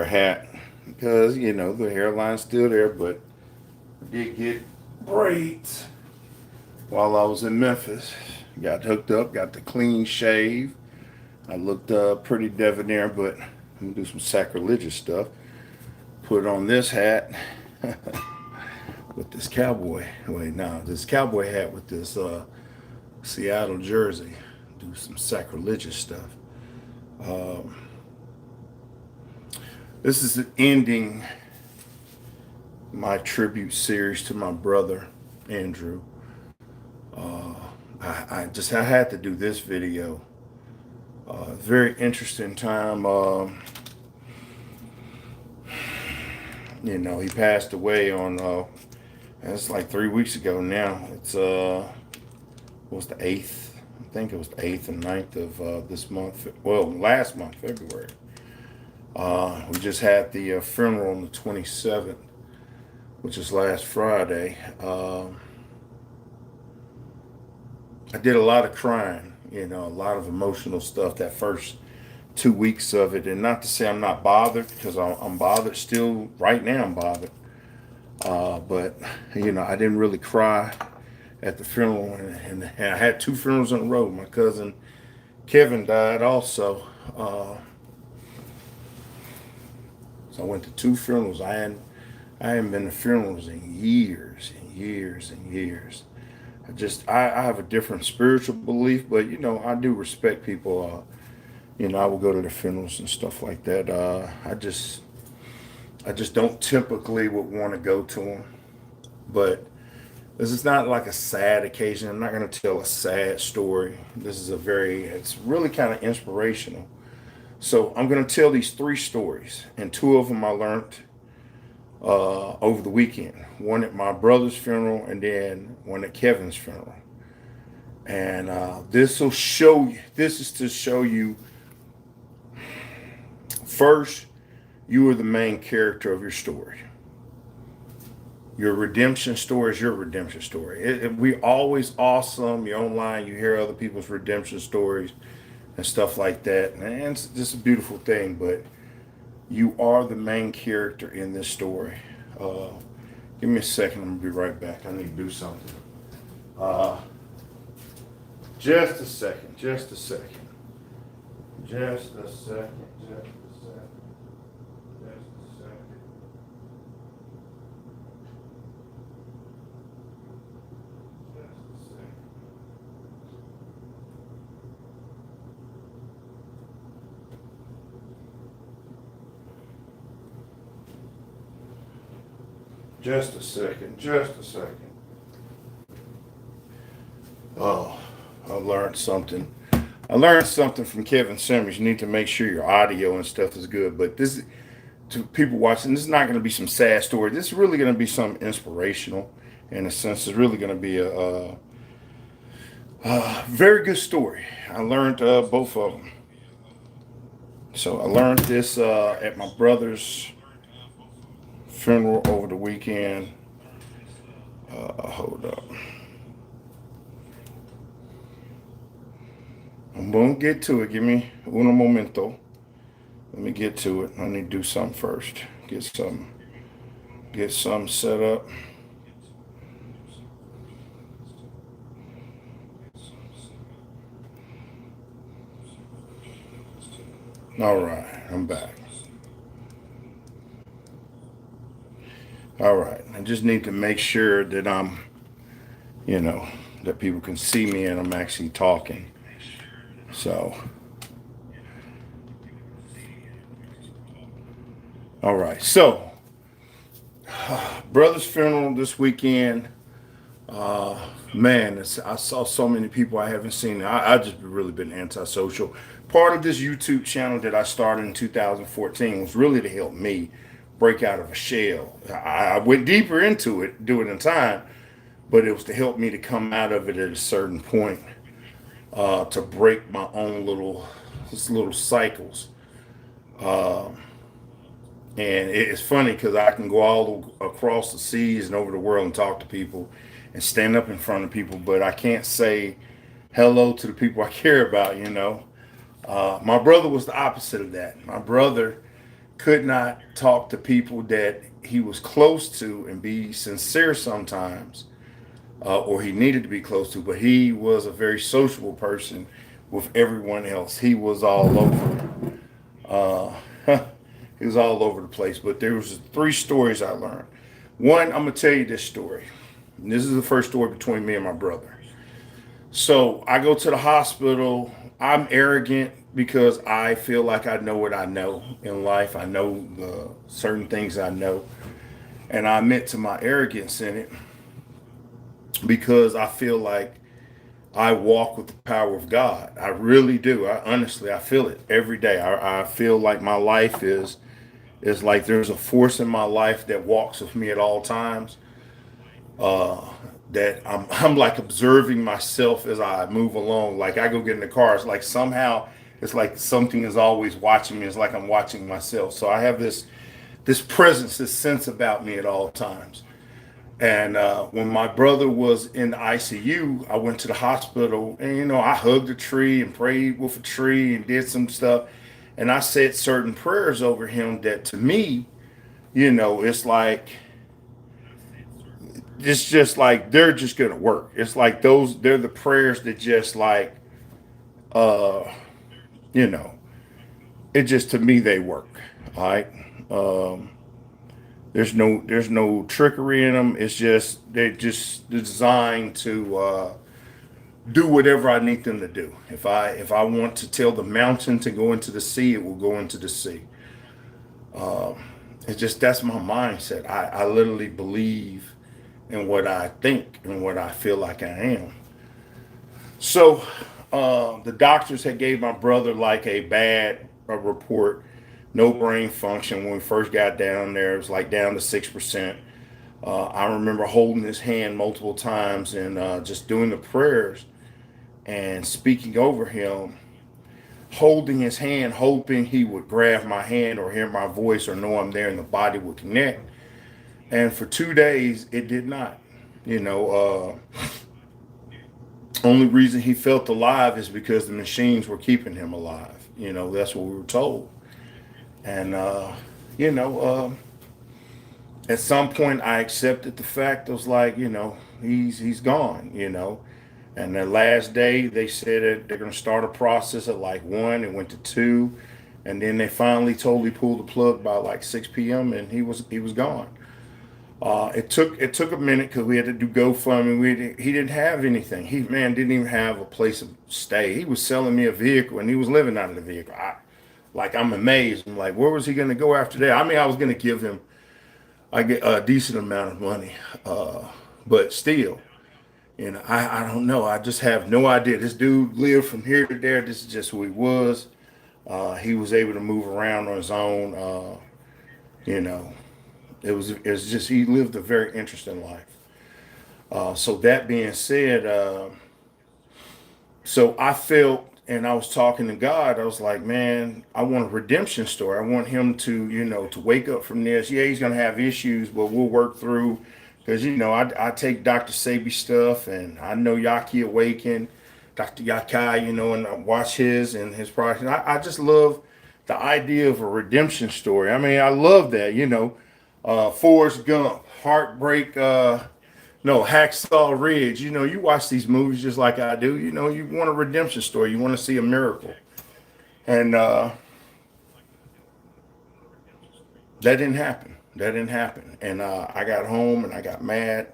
a hat because, you know, the hairline's still there, but I did get braids while I was in Memphis. Got hooked up, got the clean shave. I looked pretty debonair, but I'm gonna do some sacrilegious stuff. Put on this hat with this cowboy. Wait, no, this cowboy hat with this Seattle jersey. Do some sacrilegious stuff. Um, this is ending my tribute series to my brother Andrew. Uh, I had to do this video. Very interesting time. You know, he passed away on. It's like 3 weeks ago now. It's what was the 8th? I think it was the 8th and 9th of this month. Well, last month, February. We just had the funeral on the 27th, which is last Friday. I did a lot of crying, you know, a lot of emotional stuff that first 2 weeks of it. And not to say I'm not bothered, because I'm bothered still. Right now, I'm bothered. But, you know, I didn't really cry at the funeral. And I had two funerals in a row. My cousin Kevin died also. So I went to two funerals. I hadn't been to funerals in years and years and years. I have a different spiritual belief, but you know, I do respect people. You know, I will go to their funerals and stuff like that. I just don't typically would want to go to them. But this is not like a sad occasion. I'm not going to tell a sad story. It's really kind of inspirational. So I'm going to tell these three stories, and two of them I learned over the weekend. One at my brother's funeral, and then one at Kevin's funeral. And this will show you. This is to show you. First, you are the main character of your story. Your redemption story is your redemption story. We always awesome. You're online. You hear other people's redemption stories and stuff like that, and it's just a beautiful thing. But you are the main character in this story. Give me a second. I'm gonna be right back. I need to do something. Uh, just a second. Just a second. Just a second. Just a second. Just a second. Just a second. Just a second. Oh, I learned something. I learned something from Kevin Simmons. You need to make sure your audio and stuff is good. But this, to people watching, this is not going to be some sad story. This is really going to be something inspirational. In a sense, it's really going to be a very good story. I learned both of them. So I learned this at my brother's funeral over the weekend. Hold up. I'm gonna get to it. Give me uno momento. Let me get to it. I need to do something first. Get some set up. All right, I'm back. All right, I just need to make sure that you know, that people can see me and I'm actually talking. So, all right. So, brother's funeral this weekend. Man, I saw so many people I haven't seen. I just really been antisocial. Part of this YouTube channel that I started in 2014 was really to help me break out of a shell. I went deeper into it, do it in time, but it was to help me to come out of it at a certain point, to break my own little cycles. Uh, and it's funny because I can go all across the seas and over the world and talk to people and stand up in front of people, but I can't say hello to the people I care about, you know. My brother was the opposite of that. My brother could not talk to people that he was close to and be sincere sometimes, or he needed to be close to, but he was a very sociable person with everyone else. He was all over. Uh, he was all over the place. But there was three stories I learned. One, I'm gonna tell you this story. And this is the first story between me and my brother. So I go to the hospital. I'm arrogant because I feel like I know what I know in life. I know the certain things I know, and I admit to my arrogance in it because I feel like I walk with the power of God. I really do. I honestly, I feel it every day. I feel like my life is like there's a force in my life that walks with me at all times. Uh, that I'm like observing myself as I move along. Like I go get in the car, it's like somehow it's like something is always watching me. It's like I'm watching myself. So I have this presence, this sense about me at all times. And when my brother was in the ICU, I went to the hospital and, I hugged a tree and prayed with a tree and did some stuff. And I said certain prayers over him that to me, it's like, it's just like they're just going to work. It's like they're the prayers that just like, uh, you know, it just to me, they work. All right. Um, there's no trickery in them. It's just, they're just designed to, do whatever I need them to do. If I want to tell the mountain to go into the sea, it will go into the sea. It's just that's my mindset. I literally believe in what I think and what I feel like I am. So the doctors had gave my brother like a bad report, no brain function. When we first got down there, it was like down to 6%. I remember holding his hand multiple times and just doing the prayers and speaking over him, holding his hand, hoping he would grab my hand or hear my voice or know I'm there and the body would connect. And for 2 days, it did not. You know, only reason he felt alive is because the machines were keeping him alive. That's what we were told. And, you know, at some point, I accepted the fact. I was like, he's gone. And the last day, they said that they're going to start a process at like 1. It went to 2, and then they finally totally pulled the plug by like 6 p.m. and he was gone. It took a minute because we had to do GoFundMe. He didn't have anything. He man didn't even have a place to stay. He was selling me a vehicle and he was living out of the vehicle. I'm amazed. I'm like, where was he going to go after that? I mean, I was going to give him I get a decent amount of money, but still. I don't know. I just have no idea. This dude lived from here to there. This is just who he was. He was able to move around on his own. You know, it was just he lived a very interesting life. So that being said, so I felt, and I was talking to God. I was like, man, I want a redemption story. I want him to, to wake up from this. Yeah, he's gonna have issues, but we'll work through. Because I take Dr. Sabi stuff, and I know Yaki Awaken, Dr. Yakai, and I watch his project. And I just love the idea of a redemption story. I mean, I love that. Forrest Gump, Heartbreak. No, Hacksaw Ridge. You watch these movies just like I do. You want a redemption story. You want to see a miracle. And that didn't happen. That didn't happen. And I got home and I got mad.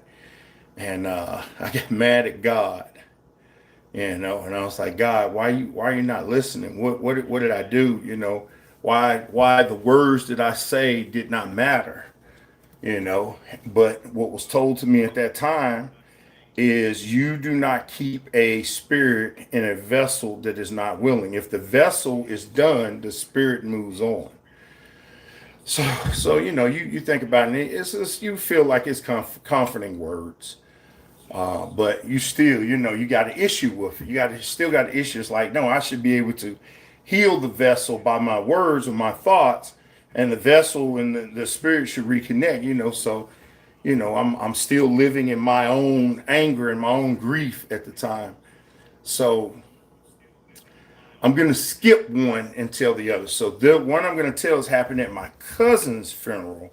And I got mad at God. And I was like, God, why are you not listening? What did I do? Why the words that I say did not matter. But what was told to me at that time is you do not keep a spirit in a vessel that is not willing. If the vessel is done, the spirit moves on. So you think about it. It's just, you feel like it's comforting words, but you still you got an issue with it. Still got an issue. It's like, no, I should be able to heal the vessel by my words and my thoughts, and the vessel and the spirit should reconnect. So I'm still living in my own anger and my own grief at the time. So I'm going to skip one and tell the other. So the one I'm going to tell is happened at my cousin's funeral.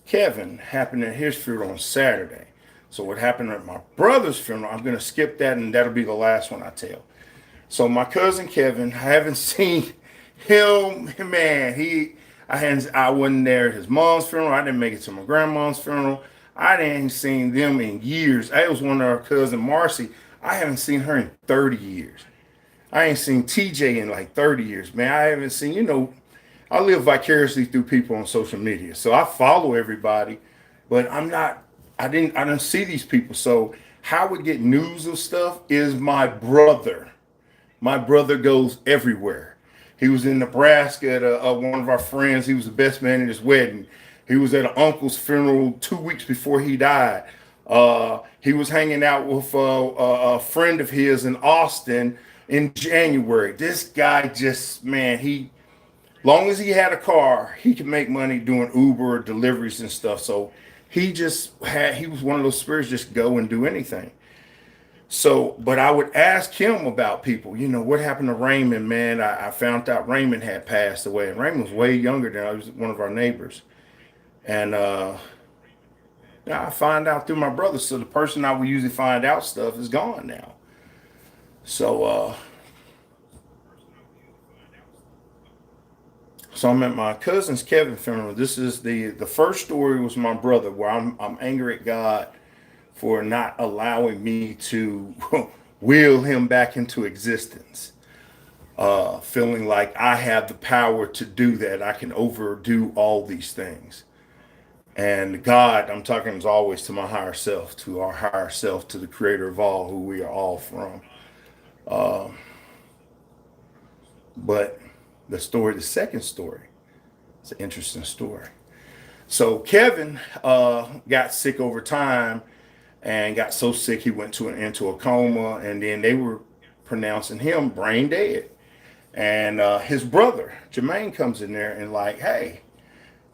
Kevin happened at his funeral on Saturday. So what happened at my brother's funeral, I'm going to skip that, and that'll be the last one I tell. So my cousin Kevin, I haven't seen him, man. I wasn't there at his mom's funeral. I didn't make it to my grandma's funeral. I didn't seen them in years. I was one of our cousin Marcy. I haven't seen her in 30 years. I ain't seen TJ in like 30 years, man. I haven't seen, I live vicariously through people on social media. So I follow everybody, but I didn't see these people. So how we get news of stuff is my brother. My brother goes everywhere. He was in Nebraska at one of our friends. He was the best man at his wedding. He was at an uncle's funeral 2 weeks before he died. He was hanging out with a friend of his in Austin in January. This guy just, man, long as he had a car, he could make money doing Uber deliveries and stuff. So he was one of those spirits, just go and do anything. So, but I would ask him about people, what happened to Raymond, man? I found out Raymond had passed away, and Raymond was way younger than I was, one of our neighbors. And I find out through my brother. So the person I would usually find out stuff is gone now. So, so I'm at my cousin's Kevin funeral. This is the first story was my brother, where I'm angry at God for not allowing me to will him back into existence. Feeling like I have the power to do that. I can overdo all these things. And God, I'm talking as always to my higher self, to our higher self, to the creator of all, who we are all from. But the second story, it's an interesting story. So Kevin got sick over time and got so sick he went into a coma, and then they were pronouncing him brain dead. And his brother, Jermaine, comes in there and like, hey,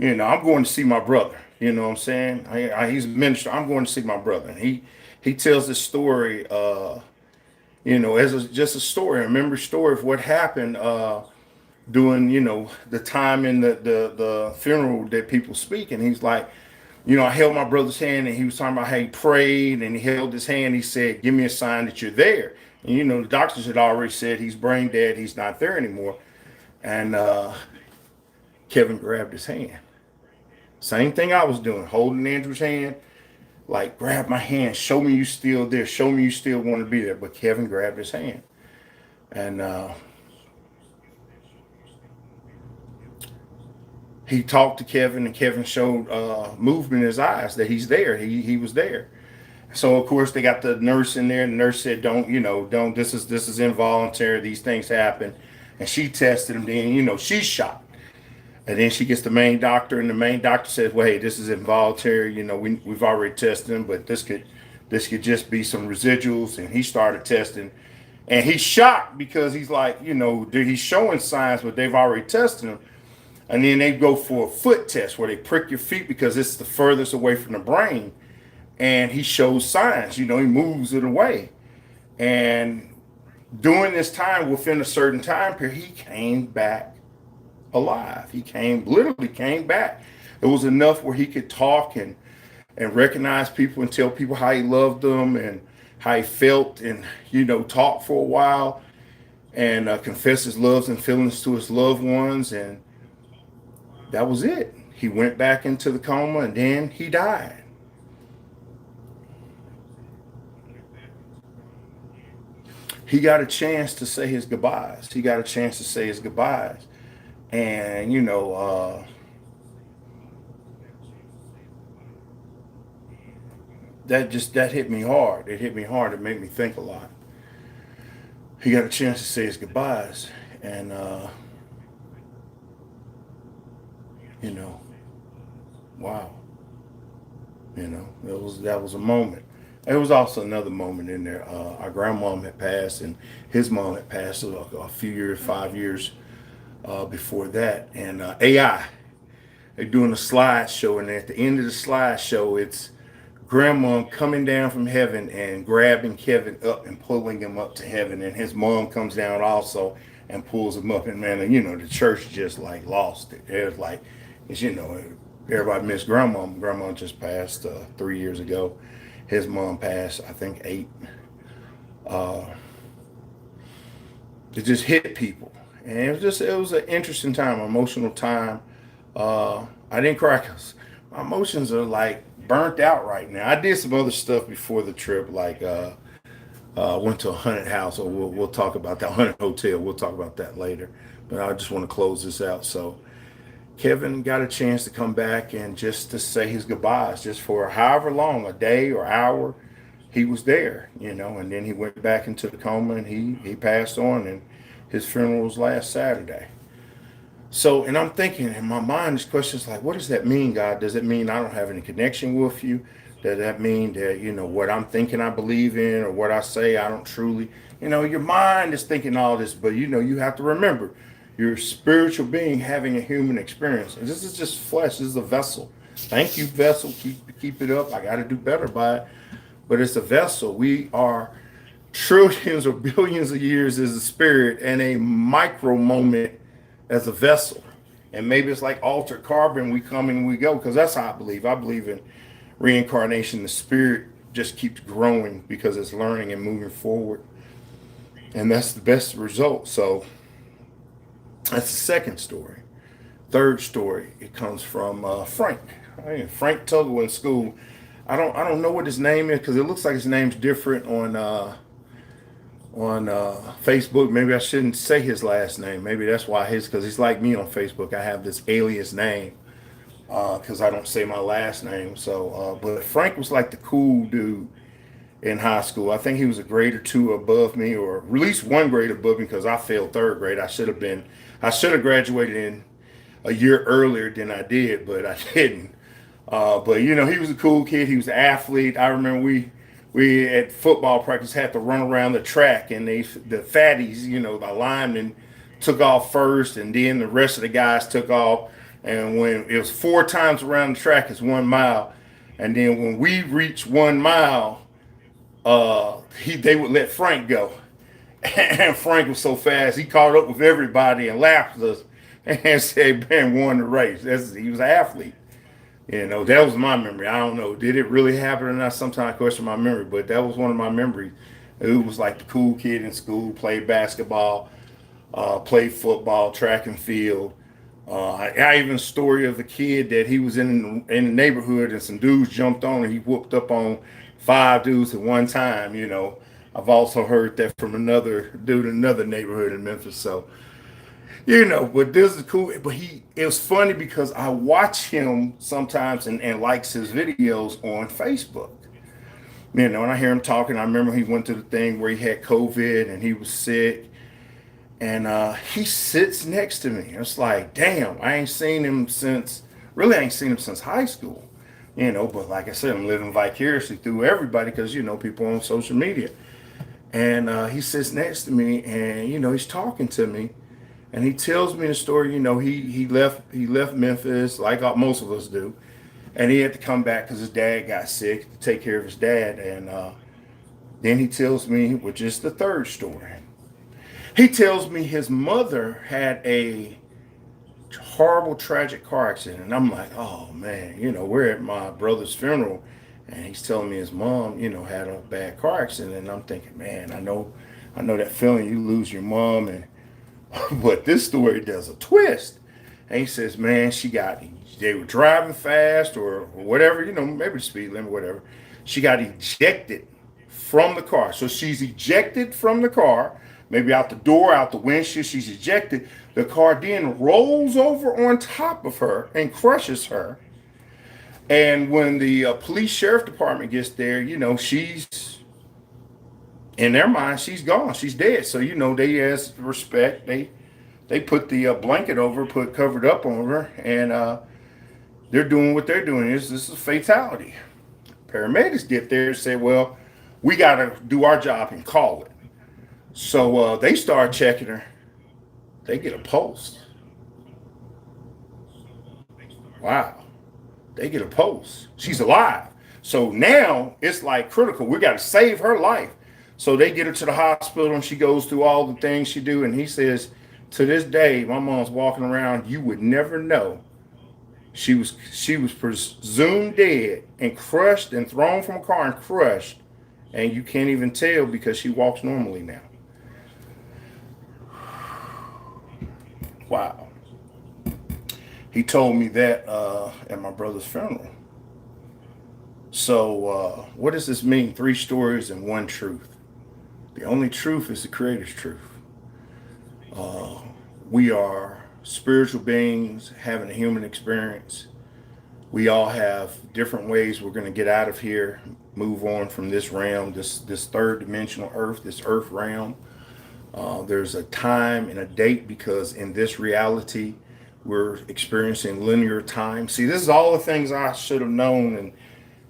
I'm going to see my brother. You know what I'm saying? He's a minister. I'm going to see my brother. And he tells this story, just a story, a memory story of what happened during, the time in the funeral that people speak. And he's like, I held my brother's hand, and he was talking about how he prayed, and he held his hand. He said, give me a sign that you're there. And, the doctors had already said he's brain dead. He's not there anymore. And Kevin grabbed his hand. Same thing I was doing, holding Andrew's hand, like, grab my hand, show me you still there, show me you still want to be there. But Kevin grabbed his hand. And he talked to Kevin, and Kevin showed movement in his eyes that he's there. He was there. So of course they got the nurse in there, and the nurse said, don't, this is involuntary. These things happen. And she tested him. Then, she's shocked. And then she gets the main doctor, and the main doctor says, well, hey, this is involuntary. We've already tested him, but this could just be some residuals. And he started testing, and he's shocked because he's like, he's showing signs, but they've already tested him. And then they go for a foot test where they prick your feet because it's the furthest away from the brain. And he shows signs, he moves it away. And during this time, within a certain time period, he came back alive. He literally came back. It was enough where he could talk and recognize people and tell people how he loved them and how he felt, and, talk for a while and confess his loves and feelings to his loved ones. And that was it. He went back into the coma, and then he died. He got a chance to say his goodbyes. And, that hit me hard. It hit me hard. It made me think a lot. He got a chance to say his goodbyes. And, wow. That was a moment. There was also another moment in there. Our grandmom had passed, and his mom had passed a few years, 5 years before that. And AI, they're doing a slideshow, and at the end of the slideshow, it's grandmom coming down from heaven and grabbing Kevin up and pulling him up to heaven, and his mom comes down also, and pulls him up. And man, you know, the church just like lost it. It was like, it's, you know, everybody missed grandma. Grandma just passed 3 years ago. His mom passed, I think, 8. Uh, it just hit people. And it was an interesting time, emotional time. I didn't cry because my emotions are like burnt out right now. I did some other stuff before the trip, like went to a haunted house, or we'll talk about that haunted hotel. We'll talk about that later. But I just want to close this out. So Kevin got a chance to come back and just to say his goodbyes, just for however long, a day or hour, he was there, you know. And then he went back into the coma, and he passed on, and his funeral was last Saturday. So, and I'm thinking in my mind, this question is like, what does that mean, God? Does it mean I don't have any connection with you? Does that mean that, you know, what I'm thinking I believe in, or what I say I don't truly, you know, your mind is thinking all this, but you know, you have to remember you're a spiritual being having a human experience. And this is just flesh. This is a vessel. Thank you, vessel. Keep it up. I got to do better by it. But it's a vessel. We are trillions or billions of years as a spirit, and a micro moment as a vessel. And maybe it's like altered carbon, we come and we go, because that's how I believe. I believe in reincarnation. The spirit just keeps growing because it's learning and moving forward. And that's the best result. So that's the second story. Third story, it comes from Frank. Frank Tuggle in school. I don't know what his name is, because it looks like his name's different on Facebook. Maybe I shouldn't say his last name. Maybe that's why because he's like me on Facebook. I have this alias name because I don't say my last name. So, but Frank was like the cool dude in high school. I think he was a grade or 2 above me, or at least 1 grade above me, because I failed 3rd grade. I should have graduated in a year earlier than I did, but I didn't. But you know, he was a cool kid. He was an athlete. I remember we at football practice had to run around the track, and the fatties, you know, the linemen took off first, and then the rest of the guys took off. And when it was 4 times around the track, it's 1 mile. And then when we reached 1 mile, they would let Frank go. And Frank was so fast, he caught up with everybody and laughed at us and said, "Man, won the race." He was an athlete. You know, that was my memory. I don't know, did it really happen or not? Sometimes I question my memory, but that was one of my memories. It was like the cool kid in school, played basketball, played football, track and field. I even a story of a kid that he was in the neighborhood, and some dudes jumped on, and he whooped up on 5 dudes at one time. You know, I've also heard that from another dude in another neighborhood in Memphis. So, you know, but this is cool. But it was funny because I watch him sometimes and likes his videos on Facebook. You know, and I hear him talking. I remember he went to the thing where he had COVID and he was sick. And he sits next to me. It's like, damn, I ain't seen him since high school. You know, but like I said, I'm living vicariously through everybody because, you know, people on social media. And he sits next to me, and, you know, he's talking to me. And he tells me the story. You know, he left Memphis like most of us do. And he had to come back because his dad got sick, to take care of his dad. And then he tells me, which is the third story, he tells me his mother had a horrible, tragic car accident. And I'm like, oh, man, you know, we're at my brother's funeral, and he's telling me his mom, you know, had a bad car accident. And I'm thinking, man, I know that feeling. You lose your mom. And but this story does a twist. And he says, man, they were driving fast or whatever, you know, maybe the speed limit, whatever. She got ejected from the car. So she's ejected from the car, maybe out the door, out the windshield, she's ejected. The car then rolls over on top of her and crushes her. And when the police sheriff department gets there, you know, in their mind, she's gone. She's dead. So, you know, they, as respect, they put the blanket over, covered up on her, and they're doing what they're doing. This is a fatality. Paramedics get there and say, well, we got to do our job and call it. So they start checking her. They get a pulse. Wow. They get a pulse. She's alive. So now it's like critical. We got to save her life. So they get her to the hospital, and she goes through all the things she do. And he says, To this day, my mom's walking around. You would never know she was presumed dead and crushed and thrown from a car and crushed, and you can't even tell because she walks normally now. Wow. He told me that at my brother's funeral. So, what does this mean? Three stories and one truth. The only truth is the Creator's truth. We are spiritual beings having a human experience. We all have different ways we're going to get out of here, move on from this realm, this third dimensional earth, this earth realm. There's a time and a date because in this reality, we're experiencing linear time. See, this is all the things I should have known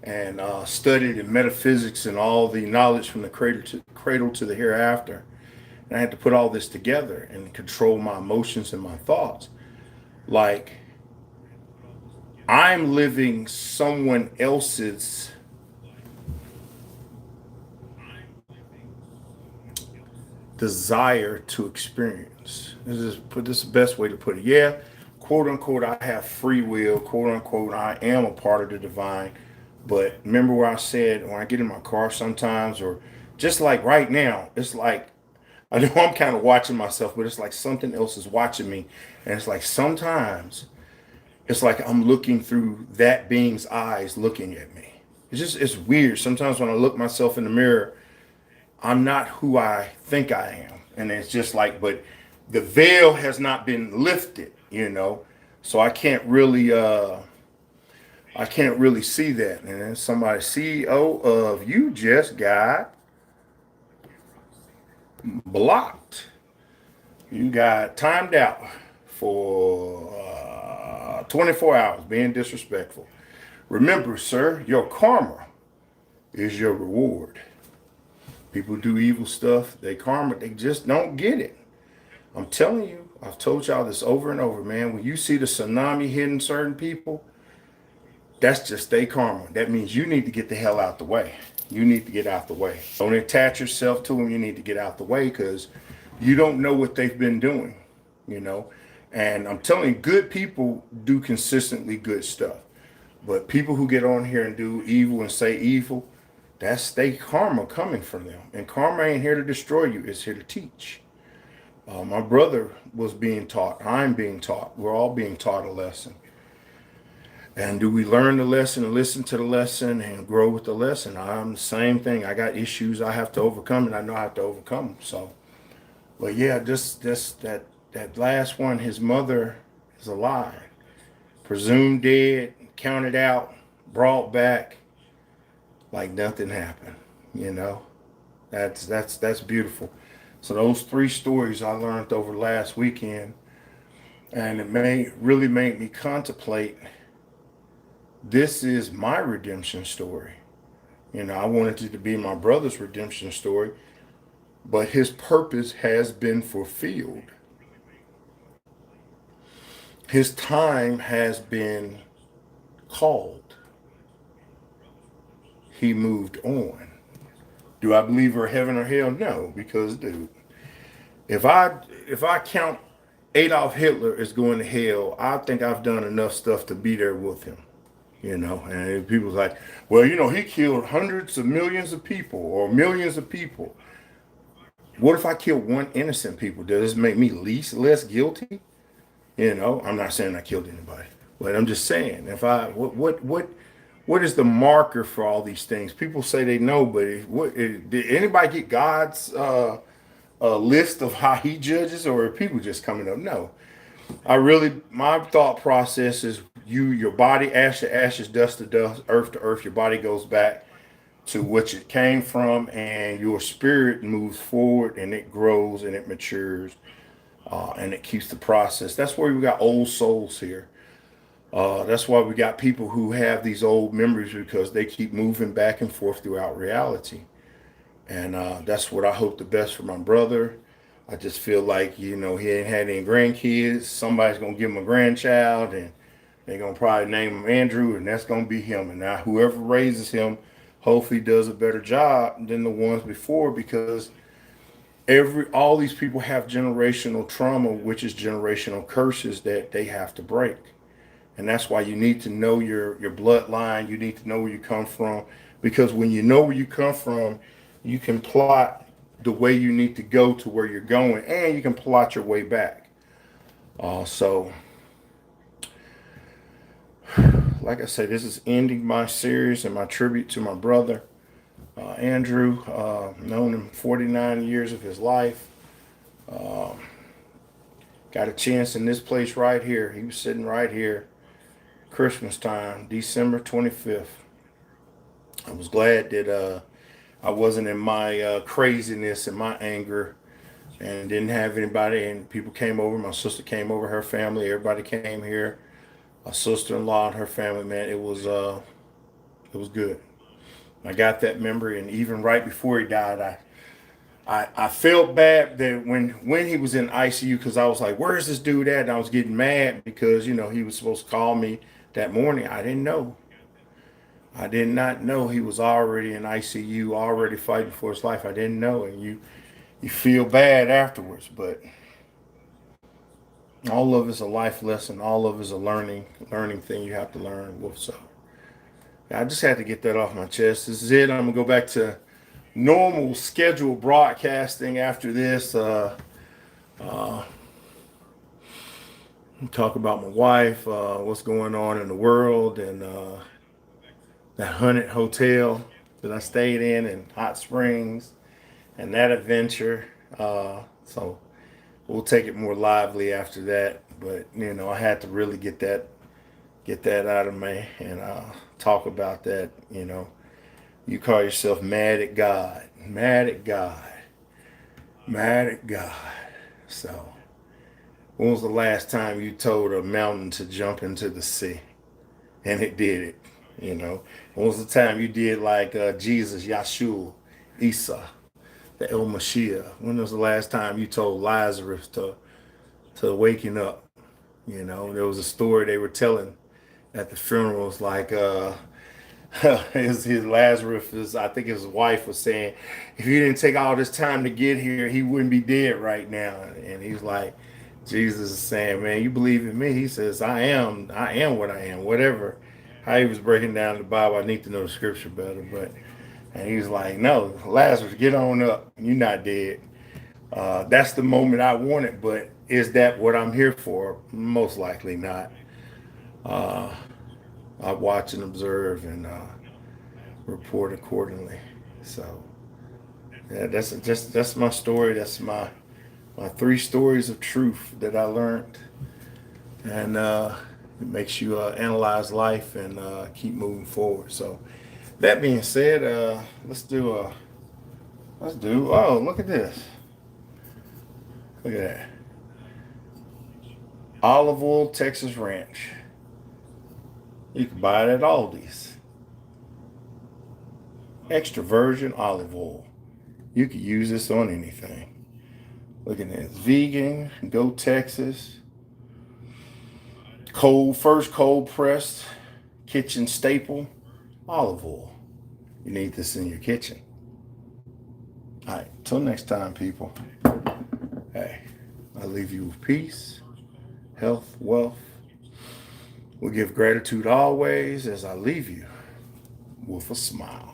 and studied in metaphysics and all the knowledge from the cradle to the hereafter. And I had to put all this together and control my emotions and my thoughts. Like, I'm living someone else's desire to experience. This is the best way to put it. Yeah, quote unquote, I have free will, quote unquote, I am a part of the divine. But remember where I said when I get in my car sometimes, or just like right now, it's like I know I'm kind of watching myself, but it's like something else is watching me. And it's like sometimes it's like I'm looking through that being's eyes looking at me. It's weird. Sometimes when I look myself in the mirror, I'm not who I think I am. And it's just like, but the veil has not been lifted, you know. So I can't really see that. And then somebody, CEO of you just got blocked. You got timed out for 24 hours being disrespectful. Remember, sir, your karma is your reward. People do evil stuff, they karma, they just don't get it. I'm telling you, I've told y'all this over and over, man. When you see the tsunami hitting certain people, that's just their karma. That means you need to get the hell out the way. You need to get out the way. Don't attach yourself to them. You need to get out the way because you don't know what they've been doing, you know. And I'm telling you, good people do consistently good stuff. But people who get on here and do evil and say evil, that's their karma coming from them. And karma ain't here to destroy you. It's here to teach. My brother was being taught. I'm being taught. We're all being taught a lesson. And do we learn the lesson and listen to the lesson and grow with the lesson? I'm the same thing. I got issues I have to overcome, and I know I have to overcome them. So, but yeah, just that last one, his mother is alive, presumed dead, counted out, brought back like nothing happened. You know, that's beautiful. So those three stories I learned over last weekend, and really made me contemplate. This is my redemption story. You know, I wanted it to be my brother's redemption story, but his purpose has been fulfilled. His time has been called. He moved on. Do I believe we're heaven or hell? No, because dude, if I count Adolf Hitler as going to hell, I think I've done enough stuff to be there with him. You know, and people's like, well, you know, he killed hundreds of millions of people or millions of people. What if I kill one innocent people? Does this make me less guilty? You know, I'm not saying I killed anybody, but I'm just saying if I what is the marker for all these things? People say they know, but did anybody get God's list of how He judges, or are people just coming up? No, my thought process is your body, ash to ashes, dust to dust, earth to earth. Your body goes back to which it came from, and your spirit moves forward and it grows and it matures and it keeps the process. That's why we got old souls here. That's why we got people who have these old memories because they keep moving back and forth throughout reality. And that's what I hope the best for my brother. I just feel like, you know, he ain't had any grandkids. Somebody's going to give him a grandchild, and they're going to probably name him Andrew, and that's going to be him. And now whoever raises him hopefully does a better job than the ones before, because all these people have generational trauma, which is generational curses that they have to break. And that's why you need to know your bloodline. You need to know where you come from, because when you know where you come from, you can plot the way you need to go to where you're going, and you can plot your way back. So, like I said, this is ending my series and my tribute to my brother, Andrew. Known him 49 years of his life. Got a chance in this place right here. He was sitting right here, Christmas time, December 25th. I was glad that I wasn't in my craziness and my anger, and didn't have anybody. And people came over. My sister came over, her family, everybody came here. My sister-in-law and her family, man, it was good. I got that memory, and even right before he died, I felt bad that when he was in ICU, because I was like, where's this dude at? And I was getting mad because, he was supposed to call me that morning. I didn't know. I did not know he was already in ICU, already fighting for his life. I didn't know. And you feel bad afterwards, but all of it's a life lesson. All of it's a learning thing you have to learn. So I just had to get that off my chest. This is it. I'm gonna go back to normal scheduled broadcasting after this. Talk about my wife, what's going on in the world, and that haunted hotel that I stayed in Hot Springs, and that adventure. So we'll take it more lively after that. But I had to really get that out of me, and talk about that. You call yourself mad at God, mad at God, mad at God. So when was the last time you told a mountain to jump into the sea, and it did it? When was the time you did like Jesus, Yahshua, Isa, the El Mashiach? When was the last time you told Lazarus to waking up? There was a story they were telling at the funerals, like his Lazarus, I think his wife was saying, if he didn't take all this time to get here, he wouldn't be dead right now. And he's like, Jesus is saying, man, you believe in me? He says, I am what I am. Whatever. How he was breaking down the Bible, I need to know the scripture better. And he was like, no, Lazarus, get on up. You're not dead. That's the moment I wanted, but is that what I'm here for? Most likely not. I watch and observe and report accordingly. So yeah, that's my story. That's my 3 stories of truth that I learned, and it makes you analyze life and keep moving forward. So that being said, let's do. Oh, look at this. Look at that. Olive oil Texas Ranch. You can buy it at Aldi's. Extra virgin olive oil. You could use this on anything. Look at this. Vegan, Go Texas. First cold pressed kitchen staple, olive oil. You need this in your kitchen. All right, till next time, people. Hey, I leave you with peace, health, wealth. We'll give gratitude always as I leave you with a smile.